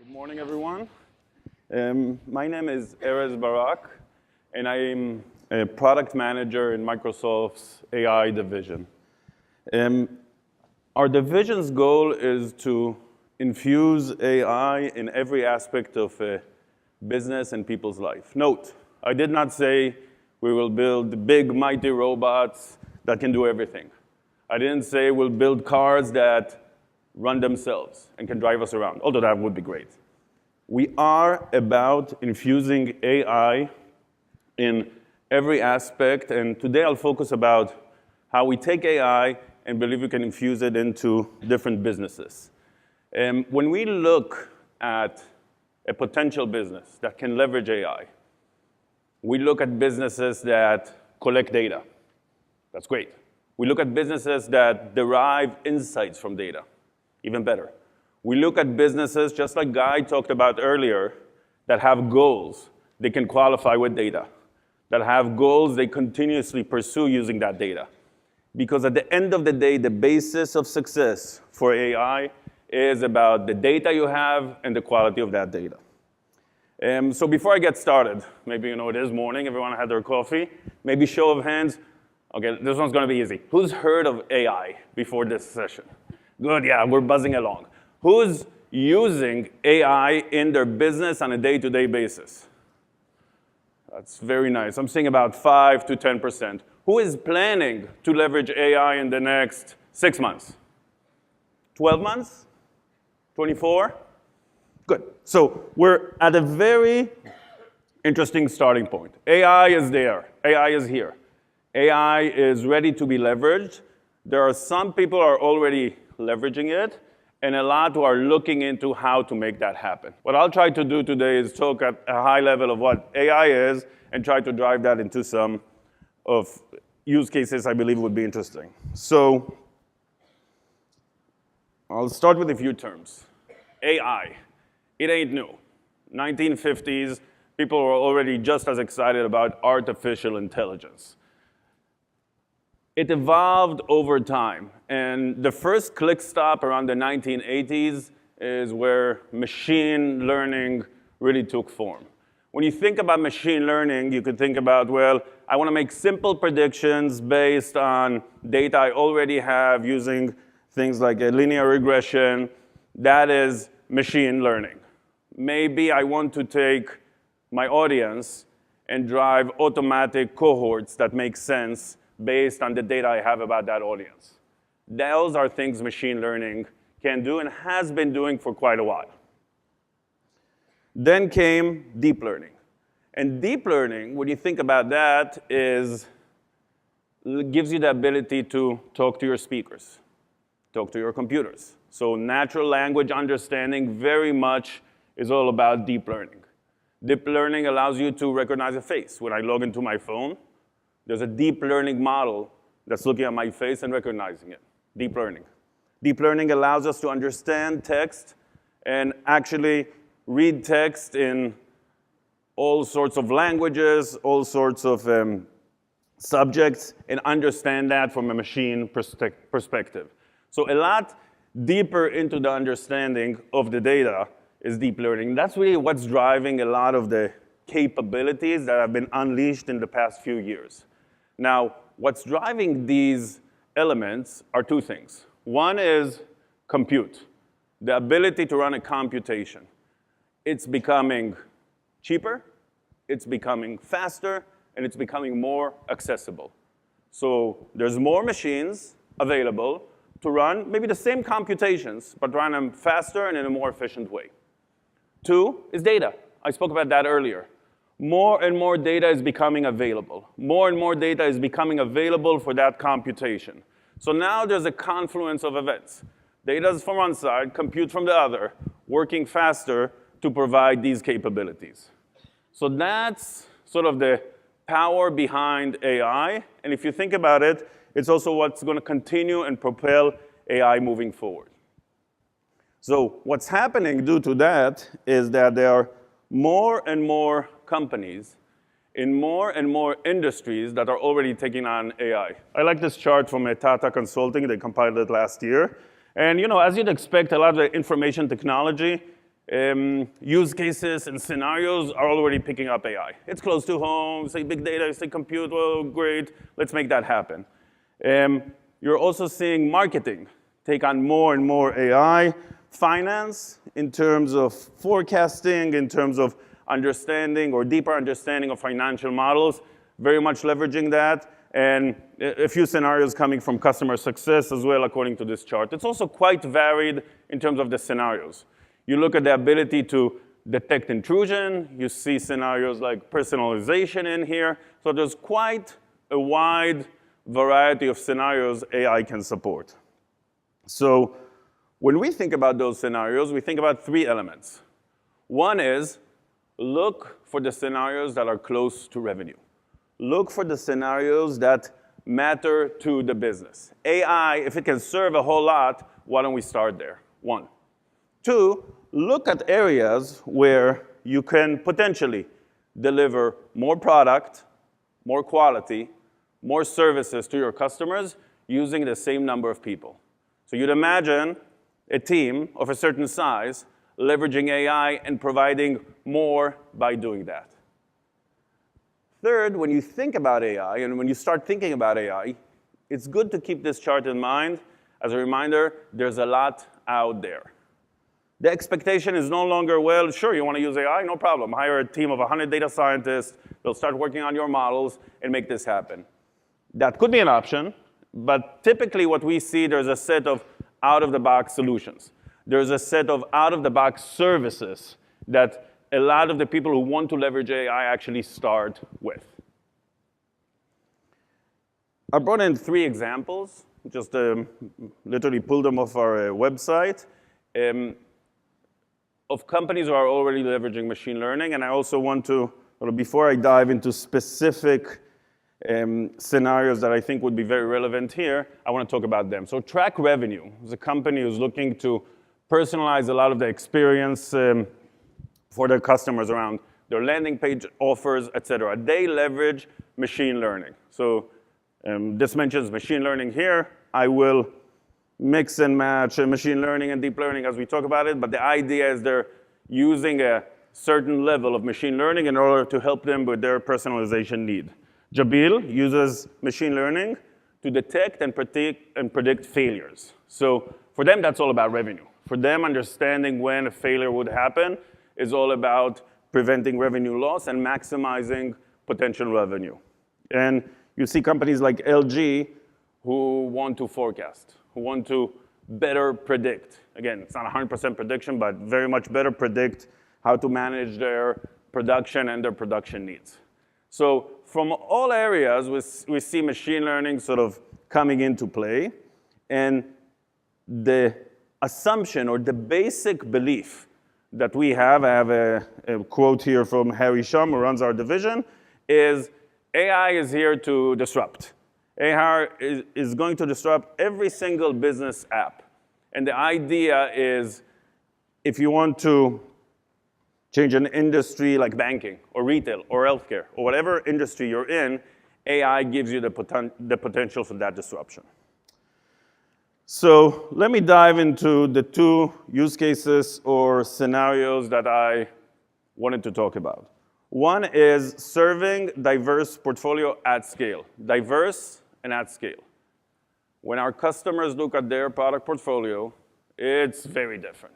Good morning, everyone. My name is Erez Barak, and I am a product manager in Microsoft's AI division. Our division's goal is to infuse AI in every aspect of business and people's life. Note, I did not say we will build big, mighty robots that can do everything. I didn't say we'll build cars that run themselves and can drive us around, although that would be great. We are about infusing AI in every aspect, and today I'll focus about how we take AI and believe we can infuse it into different businesses. When we look at a potential business that can leverage AI, we look at businesses that collect data. That's great. We look at businesses that derive insights from data. Even better. We look at businesses, just like Guy talked about earlier, that have goals they can qualify with data, that have goals they continuously pursue using that data. Because at the end of the day, the basis of success for AI is about the data you have and the quality of that data. So before I get started, maybe you know it is morning, everyone had their coffee, maybe show of hands. Okay, this one's going to be easy. Who's heard of AI before this session? Good, yeah, we're buzzing along. Who's using AI in their business on a day-to-day basis? That's very nice. I'm seeing about 5 to 10%. Who is planning to leverage AI in the next 6 months? 12 months? 24? Good. So we're at a very interesting starting point. AI is there. AI is here. AI is ready to be leveraged. There are some people who are already leveraging it, and a lot who are looking into how to make that happen. What I'll try to do today is talk at a high level of what AI is and try to drive that into some of use cases I believe would be interesting. So I'll start with a few terms. AI, it ain't new. 1950s, people were already just as excited about artificial intelligence. It evolved over time, and the first click stop around the 1980s is where machine learning really took form. When you think about machine learning, you could think about, well, I want to make simple predictions based on data I already have using things like a linear regression. That is machine learning. Maybe I want to take my audience and drive automatic cohorts that make sense based on the data I have about that audience. Those are things machine learning can do and has been doing for quite a while. Then came deep learning. And deep learning, when you think about that, gives you the ability to talk to your speakers, talk to your computers. So natural language understanding very much is all about deep learning. Deep learning allows you to recognize a face. When I log into my phone, there's a deep learning model that's looking at my face and recognizing it. Deep learning. Deep learning allows us to understand text and actually read text in all sorts of languages, all sorts of subjects, and understand that from a machine perspective. So a lot deeper into the understanding of the data is deep learning. That's really what's driving a lot of the capabilities that have been unleashed in the past few years. Now, what's driving these elements are two things. One is compute, the ability to run a computation. It's becoming cheaper, it's becoming faster, and it's becoming more accessible. So there's more machines available to run maybe the same computations, but run them faster and in a more efficient way. Two is data. I spoke about that earlier. More and more data is becoming available. More and more data is becoming available for that computation. So now there's a confluence of events. Data is from one side, compute from the other, working faster to provide these capabilities. So that's sort of the power behind AI. And if you think about it, it's also what's going to continue and propel AI moving forward. So what's happening due to that is that there are more and more companies in more and more industries that are already taking on AI. I like this chart from Tata Consulting. They compiled it last year. And as you'd expect, a lot of the information technology use cases and scenarios are already picking up AI. It's close to home, say big data, say compute, well, great, let's make that happen. You're also seeing marketing take on more and more AI, finance in terms of forecasting, in terms of understanding or deeper understanding of financial models, very much leveraging that, and a few scenarios coming from customer success as well, according to this chart. It's also quite varied in terms of the scenarios. You look at the ability to detect intrusion. You see scenarios like personalization in here. So there's quite a wide variety of scenarios AI can support. So when we think about those scenarios, we think about three elements. One is look for the scenarios that are close to revenue. Look for the scenarios that matter to the business. AI, if it can serve a whole lot, why don't we start there? One. Two, look at areas where you can potentially deliver more product, more quality, more services to your customers using the same number of people. So you'd imagine a team of a certain size leveraging AI and providing more by doing that. Third, when you think about AI and when you start thinking about AI, it's good to keep this chart in mind. As a reminder, there's a lot out there. The expectation is no longer, well, sure, you want to use AI? No problem. Hire a team of 100 data scientists. They'll start working on your models and make this happen. That could be an option, but typically what we see, there's a set of out-of-the-box solutions. There's a set of out-of-the-box services that a lot of the people who want to leverage AI actually start with. I brought in 3 examples, just literally pulled them off our website, of companies who are already leveraging machine learning. And I also want to, before I dive into specific scenarios that I think would be very relevant here, I want to talk about them. So Track Revenue is a company who's looking to personalize a lot of the experience for their customers around their landing page offers, et cetera. They leverage machine learning. So this mentions machine learning here. I will mix and match machine learning and deep learning as we talk about it, but the idea is they're using a certain level of machine learning in order to help them with their personalization need. Jabil uses machine learning to detect and predict failures. So for them, that's all about revenue. For them, understanding when a failure would happen is all about preventing revenue loss and maximizing potential revenue. And you see companies like LG who want to forecast, who want to better predict. Again, it's not 100% prediction, but very much better predict how to manage their production and their production needs. So from all areas, we see machine learning sort of coming into play. And the assumption or the basic belief that we have, I have a quote here from Harry Shum, who runs our division, is AI is here to disrupt. AI is going to disrupt every single business app. And the idea is if you want to change an industry like banking or retail or healthcare or whatever industry you're in, AI gives you the potential for that disruption. So let me dive into the 2 use cases or scenarios that I wanted to talk about. One is serving diverse portfolio at scale. Diverse and at scale. When our customers look at their product portfolio, it's very different.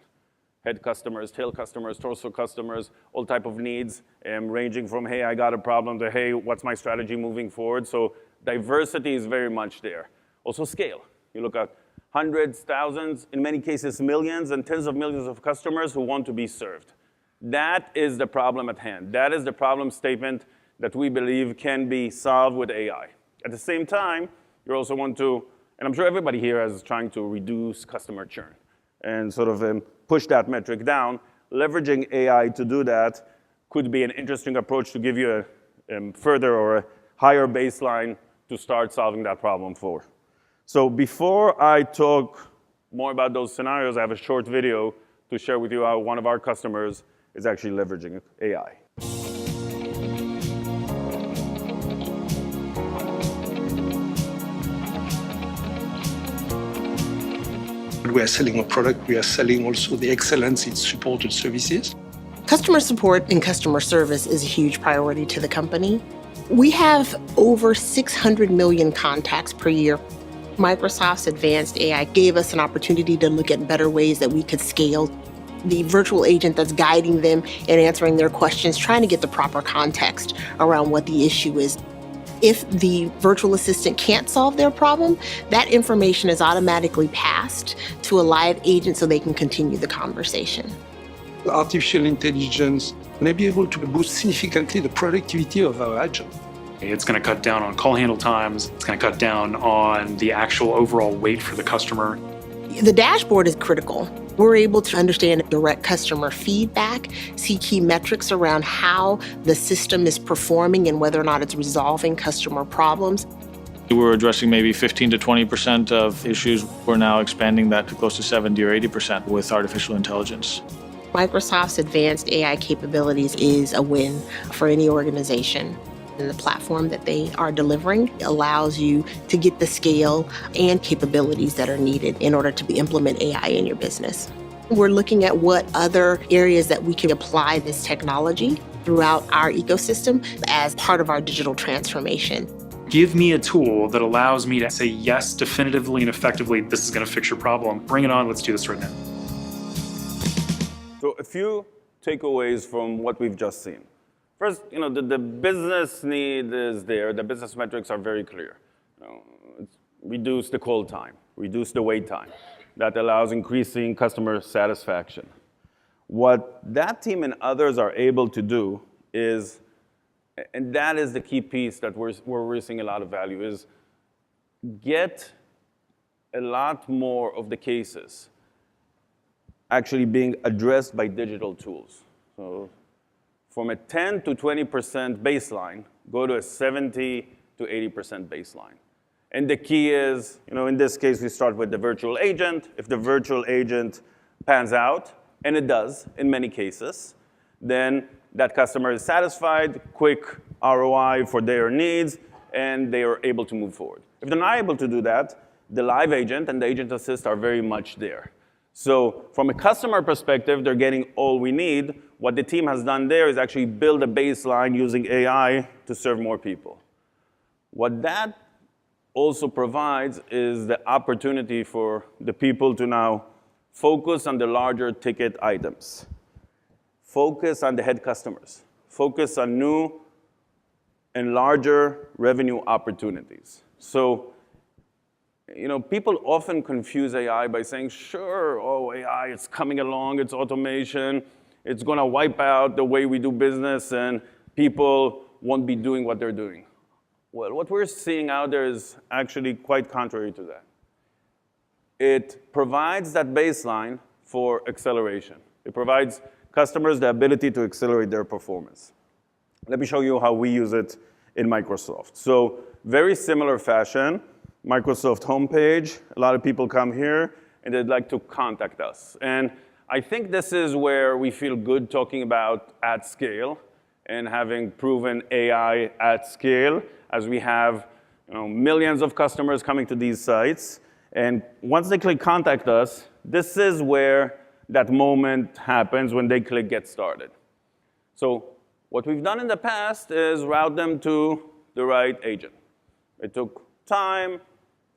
Head customers, tail customers, torso customers, all type of needs, ranging from, hey, I got a problem, to, hey, what's my strategy moving forward? So diversity is very much there. Also scale. You look at hundreds, thousands, in many cases millions and tens of millions of customers who want to be served. That is the problem at hand. That is the problem statement that we believe can be solved with AI. At the same time, you also want to, and I'm sure everybody here is trying to reduce customer churn and sort of push that metric down. Leveraging AI to do that could be an interesting approach to give you a further or a higher baseline to start solving that problem for. So before I talk more about those scenarios, I have a short video to share with you how one of our customers is actually leveraging AI. We are selling a product. We are selling also the excellence in supported services. Customer support and customer service is a huge priority to the company. We have over 600 million contacts per year. Microsoft's advanced AI gave us an opportunity to look at better ways that we could scale. The virtual agent that's guiding them and answering their questions, trying to get the proper context around what the issue is. If the virtual assistant can't solve their problem, that information is automatically passed to a live agent so they can continue the conversation. Artificial intelligence may be able to boost significantly the productivity of our agent. It's going to cut down on call handle times. It's going to cut down on the actual overall wait for the customer. The dashboard is critical. We're able to understand direct customer feedback, see key metrics around how the system is performing and whether or not it's resolving customer problems. We were addressing maybe 15 to 20% of issues. We're now expanding that to close to 70 or 80% with artificial intelligence. Microsoft's advanced AI capabilities is a win for any organization. And the platform that they are delivering allows you to get the scale and capabilities that are needed in order to implement AI in your business. We're looking at what other areas that we can apply this technology throughout our ecosystem as part of our digital transformation. Give me a tool that allows me to say yes definitively and effectively, this is going to fix your problem. Bring it on, let's do this right now. So a few takeaways from what we've just seen. First, the business need is there. The business metrics are very clear. Reduce the call time, reduce the wait time. That allows increasing customer satisfaction. What that team and others are able to do is, and that is the key piece that we're seeing a lot of value, is get a lot more of the cases actually being addressed by digital tools. So from a 10 to 20% baseline, go to a 70 to 80% baseline. And the key is, in this case, we start with the virtual agent. If the virtual agent pans out, and it does in many cases, then that customer is satisfied, quick ROI for their needs, and they are able to move forward. If they're not able to do that, the live agent and the agent assist are very much there. So from a customer perspective, they're getting all we need. What the team has done there is actually build a baseline using AI to serve more people. What that also provides is the opportunity for the people to now focus on the larger ticket items. Focus on the head customers. Focus on new and larger revenue opportunities. So, people often confuse AI by saying, sure, AI, it's coming along, it's automation, it's going to wipe out the way we do business, and people won't be doing what they're doing. Well, what we're seeing out there is actually quite contrary to that. It provides that baseline for acceleration. It provides customers the ability to accelerate their performance. Let me show you how we use it in Microsoft. So, very similar fashion. Microsoft homepage, a lot of people come here and they'd like to contact us. And I think this is where we feel good talking about at scale and having proven AI at scale, as we have millions of customers coming to these sites. And once they click contact us, this is where that moment happens when they click get started. So what we've done in the past is route them to the right agent. It took time,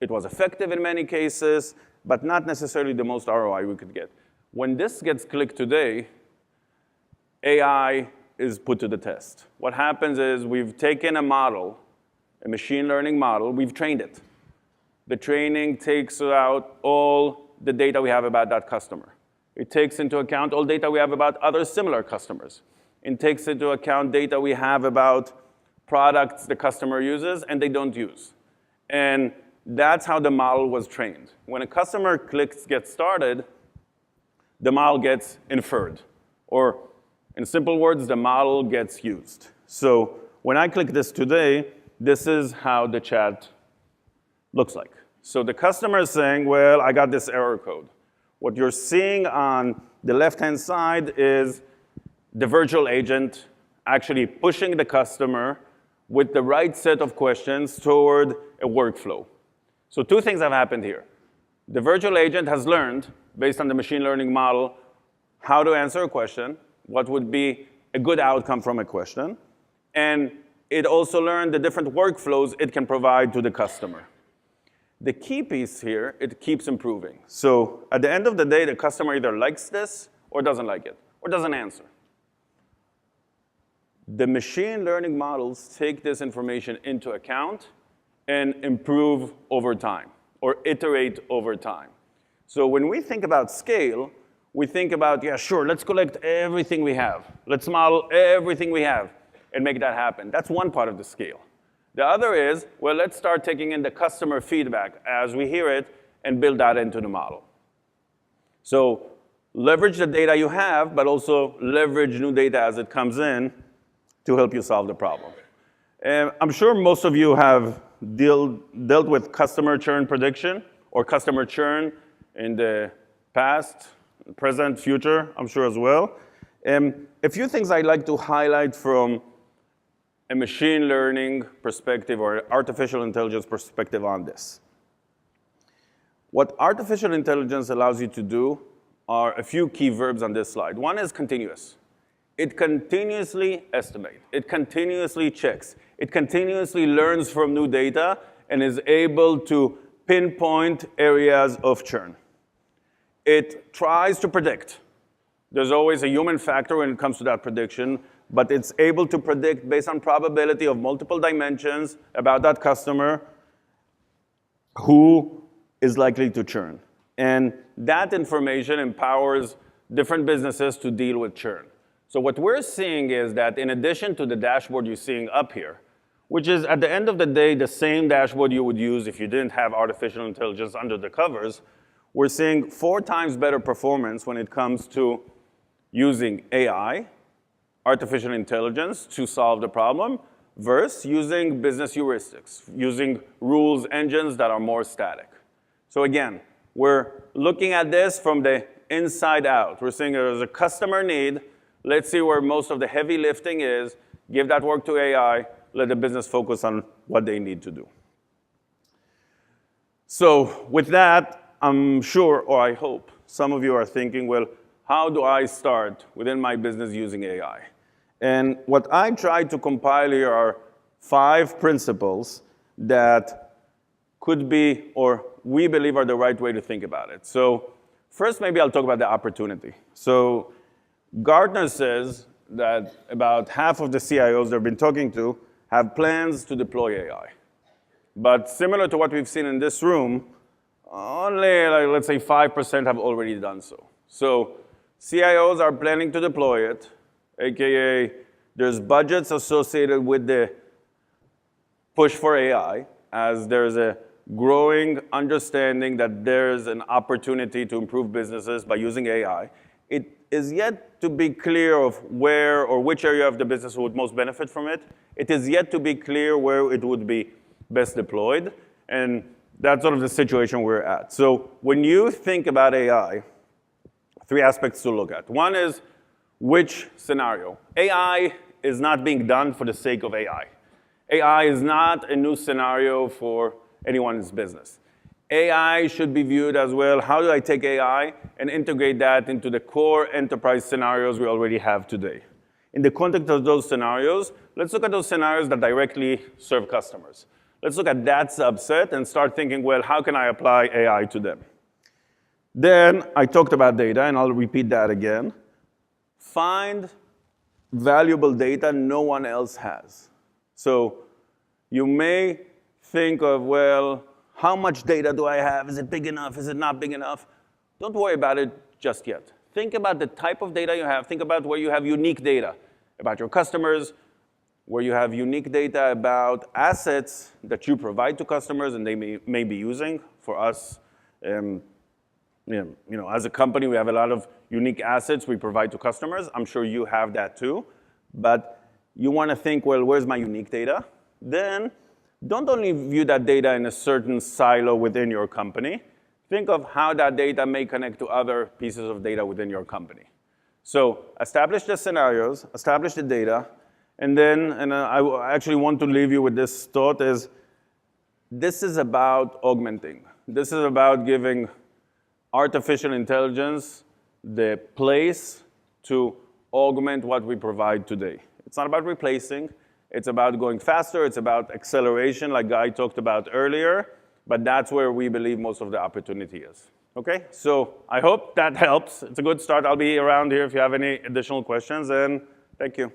it was effective in many cases, but not necessarily the most ROI we could get. When this gets clicked today, AI is put to the test. What happens is we've taken a model, a machine learning model, we've trained it. The training takes out all the data we have about that customer. It takes into account all data we have about other similar customers. It takes into account data we have about products the customer uses and they don't use. And that's how the model was trained. When a customer clicks get started, the model gets inferred. Or in simple words, the model gets used. So when I click this today, this is how the chat looks like. So the customer is saying, well, I got this error code. What you're seeing on the left-hand side is the virtual agent actually pushing the customer with the right set of questions toward a workflow. So two things have happened here. The virtual agent has learned, based on the machine learning model, how to answer a question, what would be a good outcome from a question, and it also learned the different workflows it can provide to the customer. The key piece here, it keeps improving. So at the end of the day, the customer either likes this or doesn't like it, or doesn't answer. The machine learning models take this information into account and improve over time, or iterate over time. So when we think about scale, we think about, yeah, sure, let's collect everything we have. Let's model everything we have and make that happen. That's one part of the scale. The other is, well, let's start taking in the customer feedback as we hear it and build that into the model. So leverage the data you have, but also leverage new data as it comes in to help you solve the problem. And I'm sure most of you have dealt with customer churn prediction or customer churn in the past, present, future, I'm sure as well. A few things I'd like to highlight from a machine learning perspective or artificial intelligence perspective on this. What artificial intelligence allows you to do are a few key verbs on this slide. One is continuous. It continuously estimates. It continuously checks. It continuously learns from new data and is able to pinpoint areas of churn. It tries to predict. There's always a human factor when it comes to that prediction, but it's able to predict based on probability of multiple dimensions about that customer who is likely to churn. And that information empowers different businesses to deal with churn. So what we're seeing is that in addition to the dashboard you're seeing up here, which is at the end of the day the same dashboard you would use if you didn't have artificial intelligence under the covers, we're seeing 4 times better performance when it comes to using AI, artificial intelligence, to solve the problem, versus using business heuristics, using rules engines that are more static. So again, we're looking at this from the inside out. We're saying there's a customer need. Let's see where most of the heavy lifting is. Give that work to AI. Let the business focus on what they need to do. So with that, I'm sure, or I hope, some of you are thinking, well, how do I start within my business using AI? And what I tried to compile here are 5 principles that could be, or we believe are the right way to think about it. So first, maybe I'll talk about the opportunity. So Gartner says that about half of the CIOs they've been talking to have plans to deploy AI. But similar to what we've seen in this room, only, let's say, 5% have already done so. So CIOs are planning to deploy it, AKA there's budgets associated with the push for AI, as there's a growing understanding that there's an opportunity to improve businesses by using AI. It is yet to be clear of where or which area of the business would most benefit from it. It is yet to be clear where it would be best deployed, and that's sort of the situation we're at. So when you think about AI, 3 aspects to look at. One is which scenario. AI is not being done for the sake of AI. AI is not a new scenario for anyone's business. AI should be viewed as, well, how do I take AI and integrate that into the core enterprise scenarios we already have today? In the context of those scenarios, let's look at those scenarios that directly serve customers. Let's look at that subset and start thinking, well, how can I apply AI to them? Then I talked about data, and I'll repeat that again. Find valuable data no one else has. So you may think of, well, how much data do I have? Is it big enough? Is it not big enough? Don't worry about it just yet. Think about the type of data you have. Think about where you have unique data about your customers, where you have unique data about assets that you provide to customers and they may be using. For us, as a company, we have a lot of unique assets we provide to customers. I'm sure you have that too. But you want to think, well, where's my unique data? Then don't only view that data in a certain silo within your company. Think of how that data may connect to other pieces of data within your company. So establish the scenarios, establish the data, and then, I actually want to leave you with this thought, is this is about augmenting. This is about giving artificial intelligence the place to augment what we provide today. It's not about replacing. It's about going faster. It's about acceleration, like Guy talked about earlier. But that's where we believe most of the opportunity is. Okay? So I hope that helps. It's a good start. I'll be around here if you have any additional questions. And thank you.